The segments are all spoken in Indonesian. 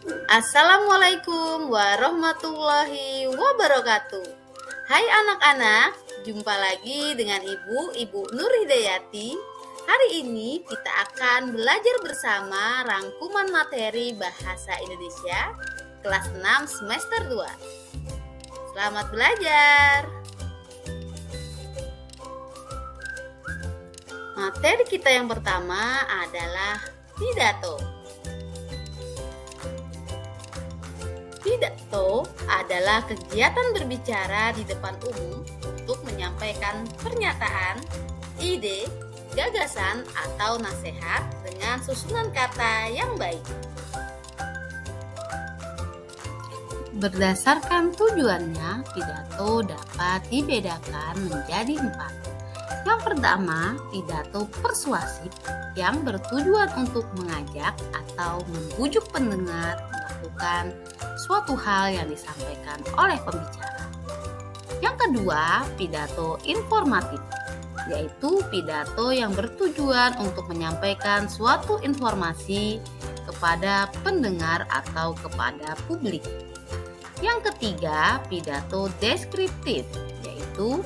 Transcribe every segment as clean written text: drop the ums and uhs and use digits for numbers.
Assalamualaikum warahmatullahi wabarakatuh. Hai anak-anak, jumpa lagi dengan Ibu Nur Hidayati. Hari ini kita akan belajar bersama rangkuman materi Bahasa Indonesia kelas 6 semester 2. Selamat belajar. Materi kita yang pertama adalah pidato. Pidato adalah kegiatan berbicara di depan umum untuk menyampaikan pernyataan, ide, gagasan, atau nasihat dengan susunan kata yang baik. Berdasarkan tujuannya, pidato dapat dibedakan menjadi 4. Yang pertama, pidato persuasif yang bertujuan untuk mengajak atau membujuk pendengar melakukan suatu hal yang disampaikan oleh pembicara. Yang kedua, pidato informatif, yaitu pidato yang bertujuan untuk menyampaikan suatu informasi kepada pendengar atau kepada publik. Yang ketiga, pidato deskriptif, yaitu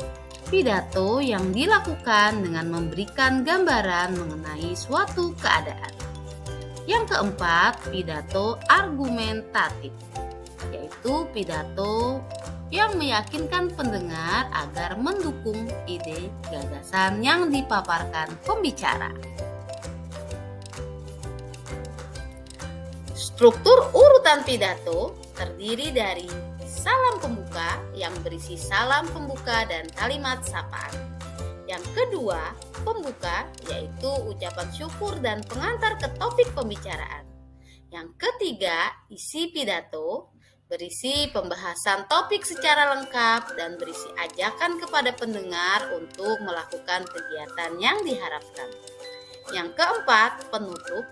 pidato yang dilakukan dengan memberikan gambaran mengenai suatu keadaan. Yang keempat, pidato argumentatif, yaitu pidato yang meyakinkan pendengar agar mendukung ide gagasan yang dipaparkan pembicara. Struktur urutan pidato terdiri dari salam pembuka yang berisi salam pembuka dan kalimat sapaan. Yang kedua, pembuka, yaitu ucapan syukur dan pengantar ke topik pembicaraan. Yang ketiga, isi pidato, berisi pembahasan topik secara lengkap dan berisi ajakan kepada pendengar untuk melakukan kegiatan yang diharapkan. Yang keempat, penutup,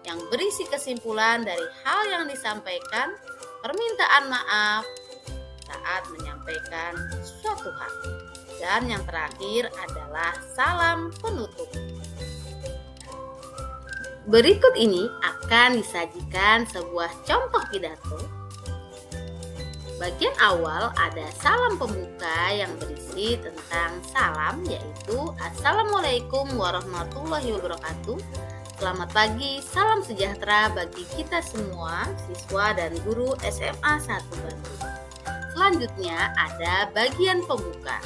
yang berisi kesimpulan dari hal yang disampaikan, permintaan maaf saat menyampaikan suatu hal. Dan yang terakhir adalah salam penutup. Berikut ini akan disajikan sebuah contoh pidato. Bagian awal ada salam pembuka yang berisi tentang salam, yaitu Assalamualaikum warahmatullahi wabarakatuh. Selamat pagi, salam sejahtera bagi kita semua, siswa dan guru SMA 1 Bandung. Selanjutnya ada bagian pembuka.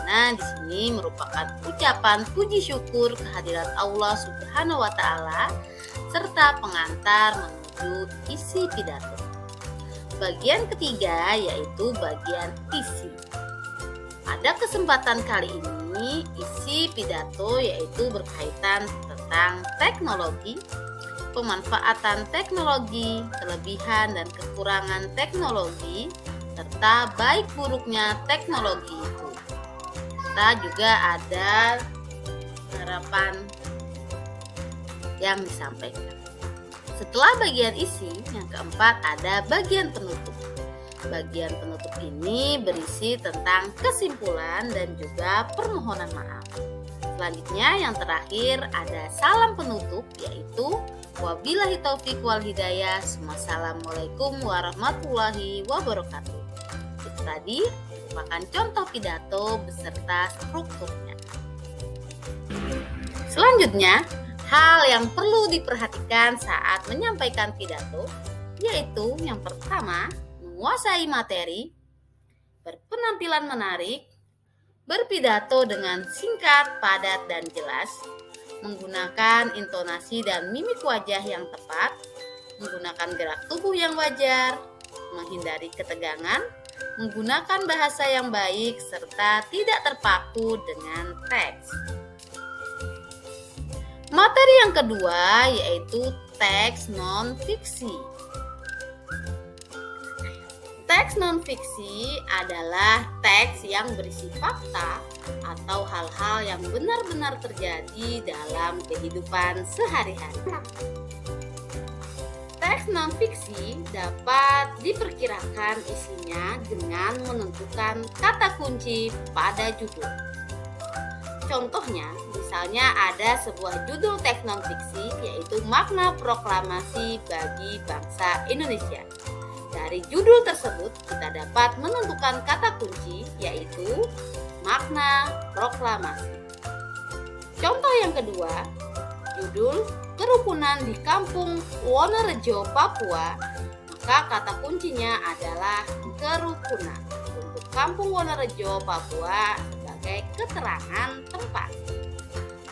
Nah, di sini merupakan ucapan puji syukur kehadirat Allah Subhanahu wa taala serta pengantar menuju isi pidato. Bagian ketiga yaitu bagian isi. Pada kesempatan kali ini, isi pidato yaitu berkaitan tentang teknologi, pemanfaatan teknologi, kelebihan dan kekurangan teknologi, serta baik buruknya teknologi itu. Serta juga ada harapan yang disampaikan. Setelah bagian isi, yang keempat ada bagian penutup. Bagian penutup ini berisi tentang kesimpulan dan juga permohonan maaf. Selanjutnya yang terakhir ada salam penutup, yaitu wabillahi taufik wal hidayah. Wassalamualaikum warahmatullahi wabarakatuh. Itu tadi merupakan contoh pidato beserta strukturnya. Selanjutnya, hal yang perlu diperhatikan saat menyampaikan pidato yaitu yang pertama, menguasai materi, berpenampilan menarik, berpidato dengan singkat, padat, dan jelas, menggunakan intonasi dan mimik wajah yang tepat, menggunakan gerak tubuh yang wajar, menghindari ketegangan, menggunakan bahasa yang baik, serta tidak terpaku dengan teks. Materi yang kedua yaitu teks non-fiksi. Teks non-fiksi adalah teks yang berisi fakta atau hal-hal yang benar-benar terjadi dalam kehidupan sehari-hari. Teks non-fiksi dapat diperkirakan isinya dengan menentukan kata kunci pada judul. Contohnya, misalnya ada sebuah judul teks non-fiksi yaitu Makna Proklamasi bagi Bangsa Indonesia. Dari judul tersebut kita dapat menentukan kata kunci yaitu makna proklamasi. Contoh yang kedua, judul Kerukunan di Kampung Wonorejo, Papua, maka kata kuncinya adalah kerukunan. Untuk Kampung Wonorejo, Papua sebagai keterangan tempat.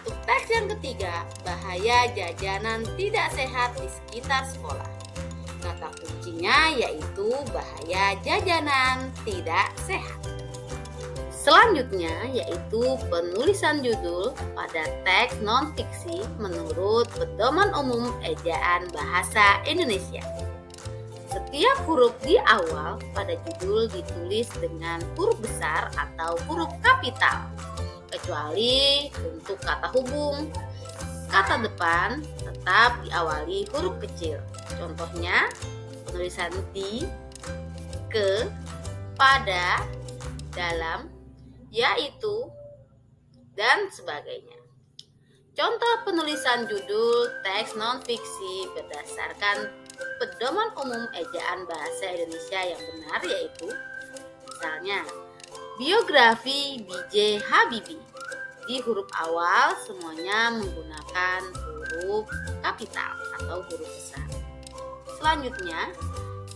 Untuk teks yang ketiga, bahaya jajanan tidak sehat di sekitar sekolah. Kata kuncinya yaitu bahaya jajanan tidak sehat. Selanjutnya yaitu penulisan judul pada teks non-fiksi menurut Pedoman Umum Ejaan Bahasa Indonesia. Setiap huruf di awal pada judul ditulis dengan huruf besar atau huruf kapital, kecuali untuk kata hubung. Kata depan tetap diawali huruf kecil. Contohnya, penulisan di, ke, pada, dalam, yaitu, dan sebagainya. Contoh penulisan judul teks non-fiksi berdasarkan Pedoman Umum Ejaan Bahasa Indonesia yang benar yaitu, misalnya, biografi B.J. Habibie. Di huruf awal semuanya menggunakan huruf kapital atau huruf besar. Selanjutnya,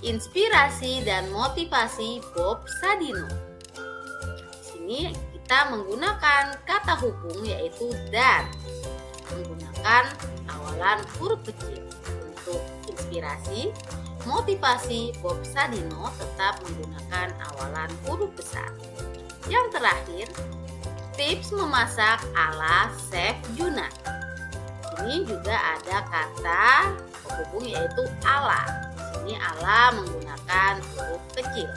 inspirasi dan motivasi Bob Sadino. Di sini kita menggunakan kata hubung yaitu dan, menggunakan awalan huruf kecil. Untuk inspirasi, motivasi Bob Sadino tetap menggunakan awalan huruf besar. Yang terakhir, tips memasak ala Chef Juna. Ini juga ada kata penghubung yaitu ala. Di sini ala menggunakan huruf kecil.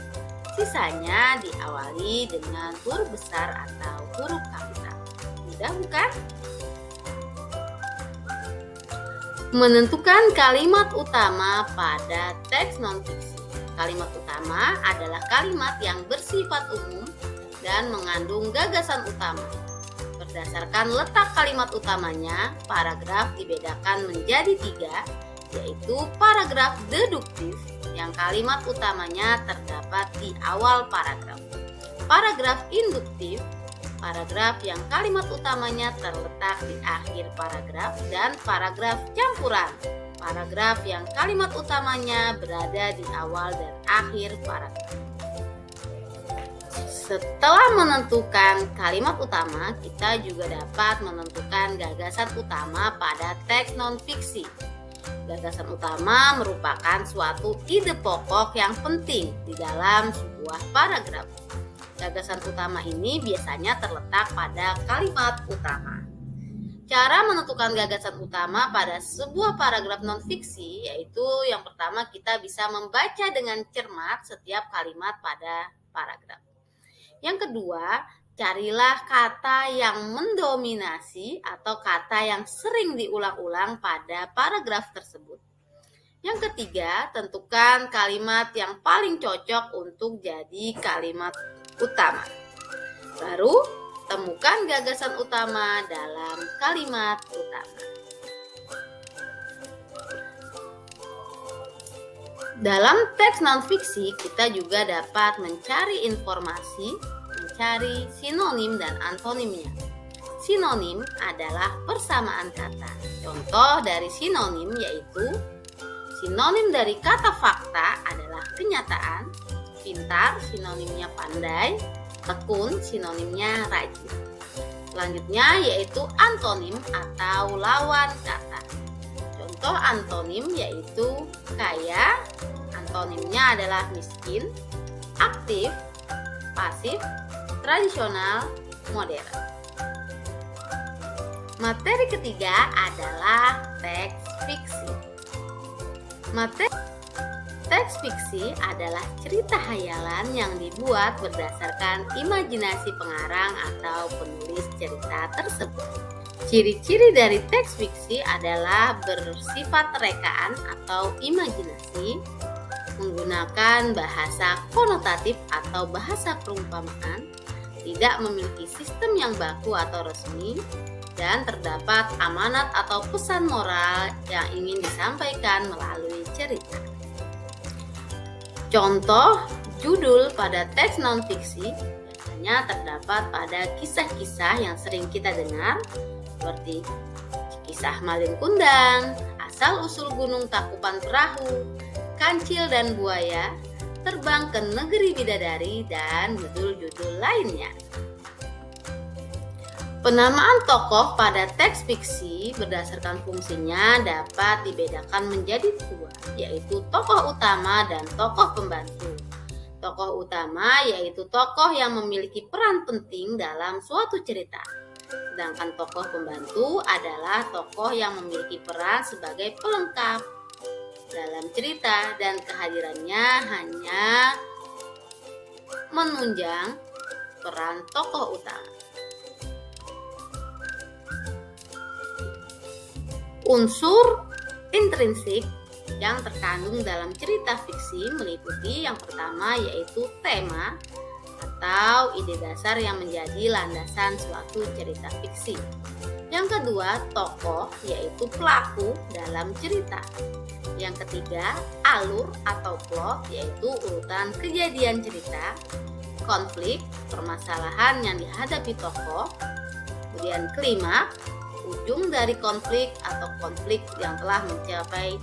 Sisanya diawali dengan huruf besar atau huruf kapital. Mudah bukan? Menentukan kalimat utama pada teks non-fiksi. Kalimat utama adalah kalimat yang bersifat umum dan mengandung gagasan utama. Berdasarkan letak kalimat utamanya, paragraf dibedakan menjadi 3, yaitu paragraf deduktif yang kalimat utamanya terdapat di awal paragraf. Paragraf induktif, paragraf yang kalimat utamanya terletak di akhir paragraf, dan paragraf campuran, paragraf yang kalimat utamanya berada di awal dan akhir paragraf. Setelah menentukan kalimat utama, kita juga dapat menentukan gagasan utama pada teks non-fiksi. Gagasan utama merupakan suatu ide pokok yang penting di dalam sebuah paragraf. Gagasan utama ini biasanya terletak pada kalimat utama. Cara menentukan gagasan utama pada sebuah paragraf non-fiksi yaitu yang pertama kita bisa membaca dengan cermat setiap kalimat pada paragraf. Yang kedua, carilah kata yang mendominasi atau kata yang sering diulang-ulang pada paragraf tersebut. Yang ketiga, tentukan kalimat yang paling cocok untuk jadi kalimat utama. Baru, temukan gagasan utama dalam kalimat utama. Dalam teks non-fiksi, kita juga dapat mencari informasi, mencari sinonim dan antonimnya. Sinonim adalah persamaan kata. Contoh dari sinonim yaitu sinonim dari kata fakta adalah kenyataan, pintar sinonimnya pandai, tekun sinonimnya rajin. Selanjutnya yaitu antonim atau lawan kata. Contoh antonim yaitu kaya, antonimnya adalah miskin, aktif, pasif, tradisional, modern. Materi ketiga adalah teks fiksi. Teks fiksi adalah cerita hayalan yang dibuat berdasarkan imajinasi pengarang atau penulis cerita tersebut. Ciri-ciri dari teks fiksi adalah bersifat rekaan atau imajinasi, menggunakan bahasa konotatif atau bahasa perumpamaan, tidak memiliki sistem yang baku atau resmi, dan terdapat amanat atau pesan moral yang ingin disampaikan melalui cerita. Contoh judul pada teks non-fiksi biasanya terdapat pada kisah-kisah yang sering kita dengar, seperti kisah Malin Kundang, Asal-usul Gunung Takupan Perahu, Kancil dan Buaya, Terbang ke Negeri Bidadari, dan judul-judul lainnya. Penamaan tokoh pada teks fiksi berdasarkan fungsinya dapat dibedakan menjadi dua, yaitu tokoh utama dan tokoh pembantu. Tokoh utama yaitu tokoh yang memiliki peran penting dalam suatu cerita. Sedangkan tokoh pembantu adalah tokoh yang memiliki peran sebagai pelengkap dalam cerita dan kehadirannya hanya menunjang peran tokoh utama. Unsur intrinsik yang terkandung dalam cerita fiksi meliputi yang pertama yaitu tema atau ide dasar yang menjadi landasan suatu cerita fiksi. Yang kedua, tokoh yaitu pelaku dalam cerita. Yang ketiga, alur atau plot yaitu urutan kejadian cerita, konflik, permasalahan yang dihadapi tokoh. Kemudian kelima, ujung dari konflik atau konflik yang telah mencapai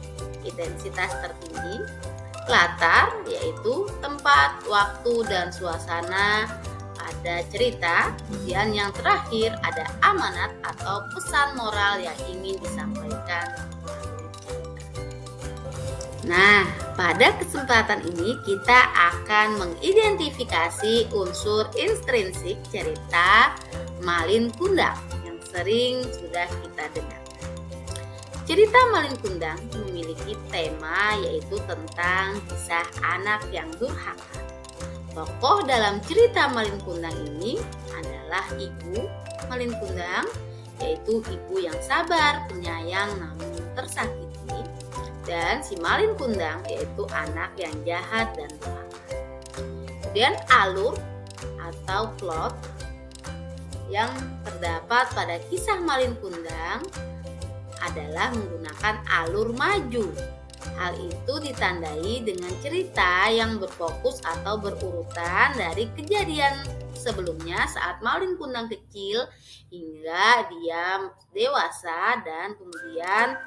intensitas tertinggi. Latar yaitu tempat, waktu, dan suasana pada cerita. Kemudian yang terakhir ada amanat atau pesan moral yang ingin disampaikan. Nah, pada kesempatan ini kita akan mengidentifikasi unsur intrinsik cerita Malin Kundang yang sering sudah kita dengar. Cerita Malin Kundang memiliki tema yaitu tentang kisah anak yang durhaka. Tokoh dalam cerita Malin Kundang ini adalah ibu Malin Kundang, yaitu ibu yang sabar, penyayang namun tersakiti, dan si Malin Kundang yaitu anak yang jahat dan durhaka. Kemudian alur atau plot yang terdapat pada kisah Malin Kundang adalah menggunakan alur maju. Hal itu ditandai dengan cerita yang berfokus atau berurutan dari kejadian sebelumnya saat Malin Kundang kecil hingga dia dewasa dan kemudian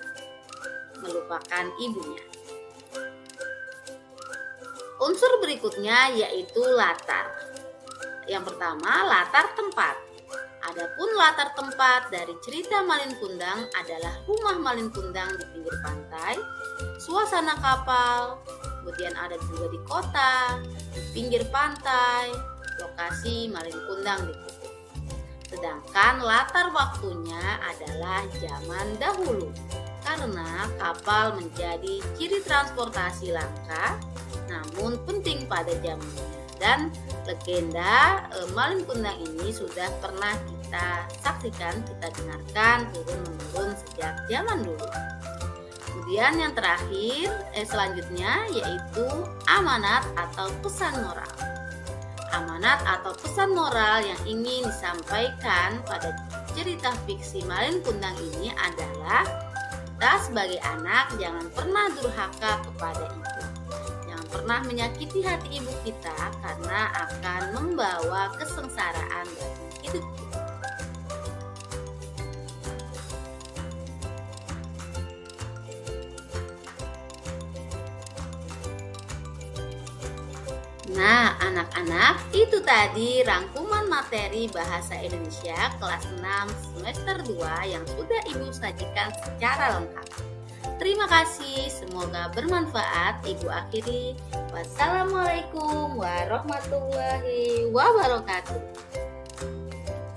melupakan ibunya. Unsur berikutnya yaitu latar. Yang pertama, latar tempat. Adapun latar tempat dari cerita Malin Kundang adalah rumah Malin Kundang di pinggir pantai, suasana kapal, kemudian ada juga di kota, di pinggir pantai, lokasi Malin Kundang di kutub. Sedangkan latar waktunya adalah zaman dahulu, karena kapal menjadi ciri transportasi langka, namun penting pada zamannya. Dan legenda Malin Kundang ini sudah pernah kita saksikan, kita dengarkan turun-menurun sejak zaman dulu. Kemudian yang terakhir, selanjutnya yaitu amanat atau pesan moral. Amanat atau pesan moral yang ingin disampaikan pada cerita fiksi Malin Kundang ini adalah kita sebagai anak jangan pernah durhaka kepada ibu. Pernah menyakiti hati ibu kita karena akan membawa kesengsaraan dalam hidup kita. Nah, anak-anak, itu tadi rangkuman materi Bahasa Indonesia kelas 6 semester 2 yang sudah Ibu sajikan secara lengkap. Terima kasih, semoga bermanfaat. Ibu akhiri. Wassalamualaikum warahmatullahi wabarakatuh.